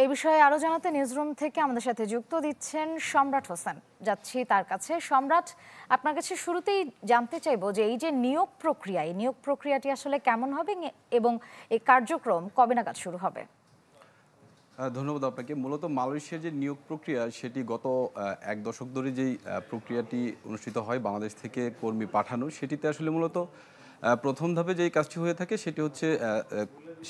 এই বিষয়ে আরো জানাতে নিউজরুম থেকে আমাদের সাথে যুক্ত দিচ্ছেন সম্রাট হোসেন। যাচ্ছি তার কাছে। সম্রাট, আপনার কাছে শুরুতেই জানতে চাইবো যে এই যে নিয়োগ প্রক্রিয়াটি আসলে কেমন হবে এবং এই কার্যক্রম কবে নাগাদ শুরু হবে? ধন্যবাদ আপনাকে। মূলত মালয়েশিয়ার যে নিয়োগ প্রক্রিয়া সেটি গত এক দশক ধরে যেই প্রক্রিয়াটি অনুষ্ঠিত হয় বাংলাদেশ থেকে কর্মী পাঠানো, সেটিতে আসলে মূলত প্রথম ধাপে যেই কাজটি হয়ে থাকে সেটি হচ্ছে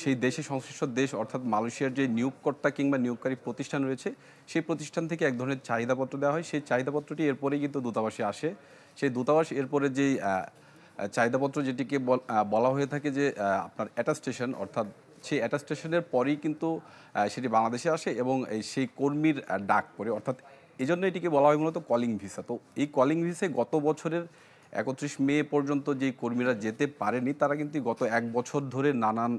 সেই দেশে সংশ্লিষ্ট দেশ অর্থাৎ মালয়েশিয়ার যে নিয়োগকর্তা কিংবা নিয়োগকারী প্রতিষ্ঠান রয়েছে, সেই প্রতিষ্ঠান থেকে এক ধরনের চাহিদাপত্র দেওয়া হয়। সেই চাহিদাপত্রটি এরপরেই কিন্তু দূতাবাসে আসে। সেই দূতাবাস এরপরে যেই চাহিদাপত্র যেটিকে বলা হয়ে থাকে যে আপনার অ্যাটাস্টেশন, অর্থাৎ সেই অ্যাটাস্টেশনের পরেই কিন্তু সেটি বাংলাদেশে আসে এবং সেই কর্মীর ডাক পড়ে, অর্থাৎ এই জন্য এটিকে বলা হয় মূলত কলিং ভিসা। তো এই কলিং ভিসায় গত বছরের ৩১ মে পর্যন্ত যেই কর্মীরা যেতে পারেনি তারা কিন্তু গত এক বছর ধরে নানান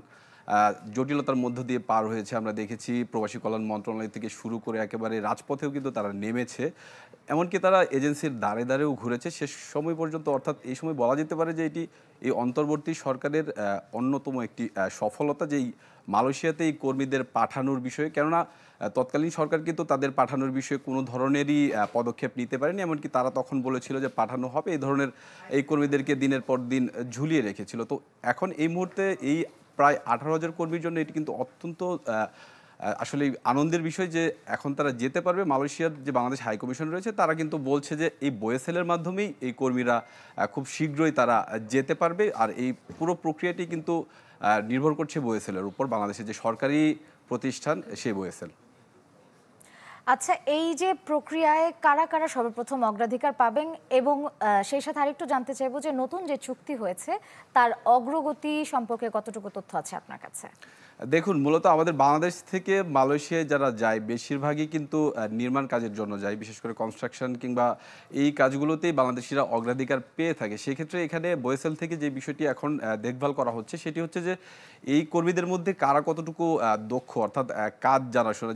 জটিলতার মধ্য দিয়ে পার হয়েছে। আমরা দেখেছি প্রবাসী কল্যাণ মন্ত্রণালয় থেকে শুরু করে একেবারে রাজপথেও কিন্তু তারা নেমেছে। এমনকি তারা এজেন্সির দ্বারে দ্বারেও ঘুরেছে শেষ সময় পর্যন্ত। অর্থাৎ এই সময় বলা যেতে পারে যে এটি এই অন্তর্বর্তী সরকারের অন্যতম একটি সফলতা, যেই মালয়েশিয়াতে এই কর্মীদের পাঠানোর বিষয়ে। কেননা তৎকালীন সরকার কিন্তু তাদের পাঠানোর বিষয়ে কোনো ধরনেরই পদক্ষেপ নিতে পারেনি। এমনকি তারা তখন বলেছিল যে পাঠানো হবে, এই ধরনের এই কর্মীদেরকে দিনের পর দিন ঝুলিয়ে রেখেছিল। তো এখন এই মুহূর্তে এই প্রায় ১৮,০০০ কর্মীর জন্য এটি কিন্তু অত্যন্ত আসলে আনন্দের বিষয় যে এখন তারা যেতে পারবে। মালয়েশিয়ার যে বাংলাদেশ হাইকমিশন রয়েছে তারা কিন্তু বলছে যে এই বোয়েসেলের মাধ্যমেই এই কর্মীরা খুব শীঘ্রই তারা যেতে পারবে। আর এই পুরো প্রক্রিয়াটি কিন্তু নির্ভর করছে বোয়েসেলের উপর, বাংলাদেশের যে সরকারি প্রতিষ্ঠান সেই বোয়েসেল। আচ্ছা, এই যে প্রক্রিয়ায় কারা কারা সর্বপ্রথম অগ্রাধিকার পাবেন এবং সেই সাথে আরেকটু জানতে চাইবো যে নতুন যে চুক্তি হয়েছে তার অগ্রগতি সম্পর্কে কতটুকু তথ্য আছে আপনার কাছে? দেখুন, মূলত আমাদের বাংলাদেশ থেকে মালয়েশিয়ায় যারা যায় বেশিরভাগই কিন্তু নির্মাণ কাজের জন্য যায়, বিশেষ করে কনস্ট্রাকশন কিংবা এই কাজগুলোতেই বাংলাদেশিরা অগ্রাধিকার পেয়ে থাকে। সেক্ষেত্রে এখানে বোয়েসেল থেকে যে বিষয়টি এখন দেখভাল করা হচ্ছে সেটি হচ্ছে যে এই কর্মীদের মধ্যে কারা কতটুকু দক্ষ, অর্থাৎ কাজ জানাশোনা।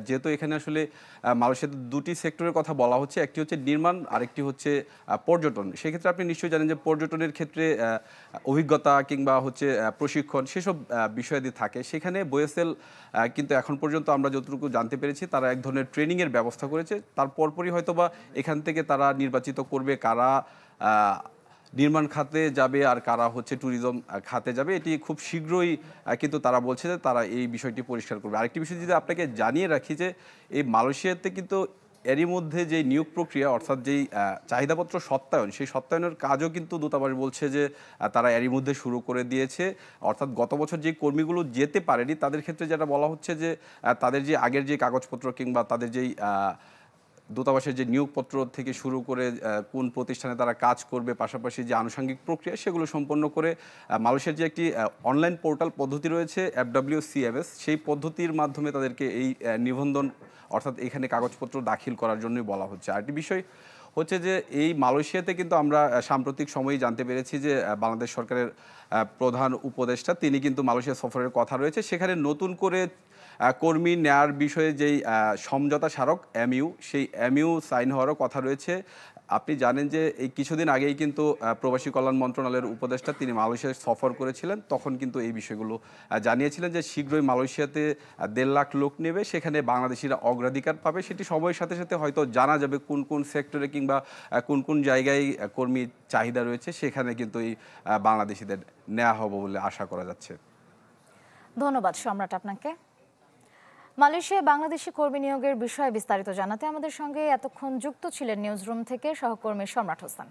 যেহেতু এখানে আসলে মালয়েশিয়াতে দুটি সেক্টরের কথা বলা হচ্ছে, একটি হচ্ছে নির্মাণ, আরেকটি হচ্ছে পর্যটন। সেক্ষেত্রে আপনি নিশ্চয়ই জানেন যে পর্যটনের ক্ষেত্রে অভিজ্ঞতা কিংবা হচ্ছে প্রশিক্ষণ সেসব বিষয়াদি থাকে। সেখানে বোয়েসেল কিন্তু এখন পর্যন্ত আমরা যতটুকু জানতে পেরেছি তারা এক ধরনের ট্রেনিংয়ের ব্যবস্থা করেছে। তার পরপরই হয়তোবা এখান থেকে তারা নির্বাচিত করবে কারা নির্মাণ খাতে যাবে আর কারা হচ্ছে ট্যুরিজম খাতে যাবে। এটি খুব শীঘ্রই কিন্তু তারা বলছে যে তারা এই বিষয়টি পরিষ্কার করবে। আরেকটি বিষয় যদি আপনাকে জানিয়ে রাখি যে এই মালয়েশিয়াতে কিন্তু এরই মধ্যে যে নিয়োগ প্রক্রিয়া, অর্থাৎ যেই চাহিদাপত্র সত্যায়ন, সেই সত্যায়নের কাজও কিন্তু দূতাবাস বলছে যে তারা এরই মধ্যে শুরু করে দিয়েছে। অর্থাৎ গত বছর যে কর্মীগুলো যেতে পারেনি তাদের ক্ষেত্রে যেটা বলা হচ্ছে যে তাদের যে আগের যে কাগজপত্র কিংবা তাদের যেই দূতাবাসের যে নিয়োগপত্র থেকে শুরু করে কোন প্রতিষ্ঠানে তারা কাজ করবে, পাশাপাশি যে আনুষঙ্গিক প্রক্রিয়া সেগুলো সম্পন্ন করে মালয়েশিয়ার যে একটি অনলাইন পোর্টাল পদ্ধতি রয়েছে FWCMS, সেই পদ্ধতির মাধ্যমে তাদেরকে এই নিবন্ধন, অর্থাৎ এখানে কাগজপত্র দাখিল করার জন্যই বলা হচ্ছে। আরেকটি বিষয় হচ্ছে যে এই মালয়েশিয়াতে কিন্তু আমরা সাম্প্রতিক সময়ে জানতে পেরেছি যে বাংলাদেশ সরকারের প্রধান উপদেষ্টা তিনি কিন্তু মালয়েশিয়া সফরের কথা রয়েছে। সেখানে নতুন করে কর্মী নেয়ার বিষয়ে যেই সমঝোতা স্মারক MOU, সেই MOU সাইন হওয়ারও কথা রয়েছে। আপনি জানেন যে এই কিছুদিন আগেই কিন্তু প্রবাসী কল্যাণ মন্ত্রণালয়ের উপদেষ্টা তিনি মালয়েশিয়ায় সফর করেছিলেন। তখন কিন্তু এই বিষয়গুলো জানিয়েছিলেন যে শীঘ্রই মালয়েশিয়াতে ১.৫ লাখ লোক নেবে, সেখানে বাংলাদেশিরা অগ্রাধিকার পাবে। সেটি সময়ের সাথে সাথে হয়তো জানা যাবে কোন কোন সেক্টরে কিংবা কোন কোন জায়গায় কর্মীর চাহিদা রয়েছে, সেখানে কিন্তু এই বাংলাদেশিদের নেওয়া হবে বলে আশা করা যাচ্ছে। ধন্যবাদ সম্রাট আপনাকে। মালয়েশিয়ায় বাংলাদেশি কর্মী নিয়োগের বিষয়ে বিস্তারিত জানাতে আমাদের সঙ্গে এতক্ষণ যুক্ত ছিলেন নিউজরুম থেকে সহকর্মী সম্রাট হোসেন।